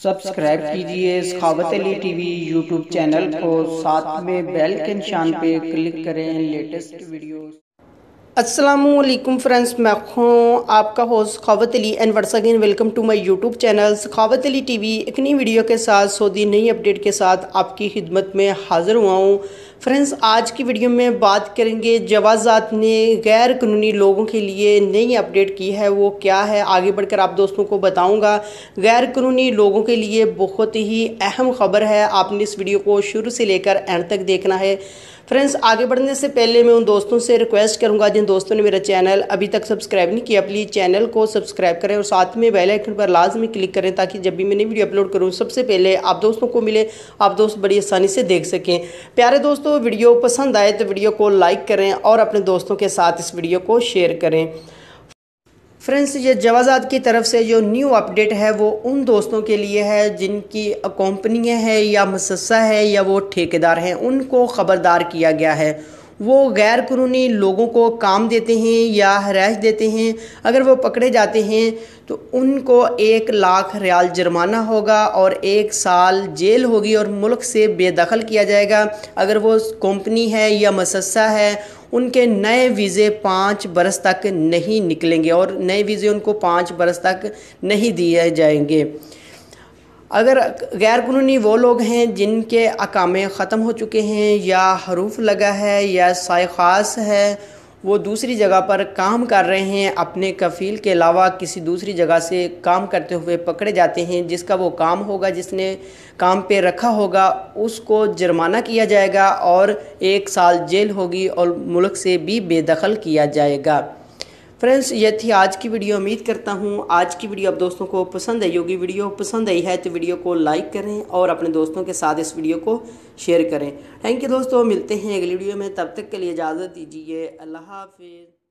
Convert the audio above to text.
Subscribe कीजिए सखावत Ali TV YouTube channel को, साथ में बेल के निशान पे क्लिक करें लेटेस्ट वीडियोस। अस्सलामुअलैकुम फ्रेंड्स, मैं हूँ आपका host Sakhawat Ali and once again welcome to my YouTube channel Sakhawat Ali TV. एक नई वीडियो के साथ सऊदी नई अपडेट के साथ आपकी खिदमत में हाज़िर हुआ हूँ। फ्रेंड्स, आज की वीडियो में बात करेंगे जवाज़ात ने गैर कानूनी लोगों के लिए नई अपडेट की है, वो क्या है आगे बढ़कर आप दोस्तों को बताऊंगा। गैर कानूनी लोगों के लिए बहुत ही अहम खबर है, आपने इस वीडियो को शुरू से लेकर एंड तक देखना है। फ्रेंड्स, आगे बढ़ने से पहले मैं उन दोस्तों से रिक्वेस्ट करूंगा जिन दोस्तों ने मेरा चैनल अभी तक सब्सक्राइब नहीं किया, प्लीज़ चैनल को सब्सक्राइब करें और साथ में बेल आइकन पर लाजमी क्लिक करें ताकि जब भी मैं नई वीडियो अपलोड करूं सबसे पहले आप दोस्तों को मिले, आप दोस्त बड़ी आसानी से देख सकें। प्यारे दोस्तों, वीडियो पसंद आए तो वीडियो को लाइक करें और अपने दोस्तों के साथ इस वीडियो को शेयर करें। फ्रेंड्स, ये जवाज़ात की तरफ से जो न्यू अपडेट है वो उन दोस्तों के लिए है जिनकी कंपनियां हैं या मुअस्ससा है या वो ठेकेदार हैं, उनको ख़बरदार किया गया है। वो गैर कानूनी लोगों को काम देते हैं या हरास देते हैं, अगर वो पकड़े जाते हैं तो उनको 1 लाख रियाल जुर्माना होगा और 1 साल जेल होगी और मुल्क से बेदखल किया जाएगा। अगर वो कंपनी है या मुअस्ससा है, उनके नए वीज़े 5 बरस तक नहीं निकलेंगे और नए वीज़े उनको 5 बरस तक नहीं दिए जाएंगे। अगर गैर कानूनी वो लोग हैं जिनके अकामे ख़त्म हो चुके हैं या हरूफ लगा है या साय ख़ास है, वो दूसरी जगह पर काम कर रहे हैं, अपने कफ़ील के अलावा किसी दूसरी जगह से काम करते हुए पकड़े जाते हैं, जिसका वो काम होगा, जिसने काम पे रखा होगा, उसको जुर्माना किया जाएगा और 1 साल जेल होगी और मुल्क से भी बेदखल किया जाएगा। फ्रेंड्स, ये थी आज की वीडियो। उम्मीद करता हूँ आज की वीडियो आप दोस्तों को पसंद आई होगी। वीडियो पसंद आई है तो वीडियो को लाइक करें और अपने दोस्तों के साथ इस वीडियो को शेयर करें। थैंक यू दोस्तों, मिलते हैं अगली वीडियो में, तब तक के लिए इजाज़त दीजिए। अल्लाह हाफिज़।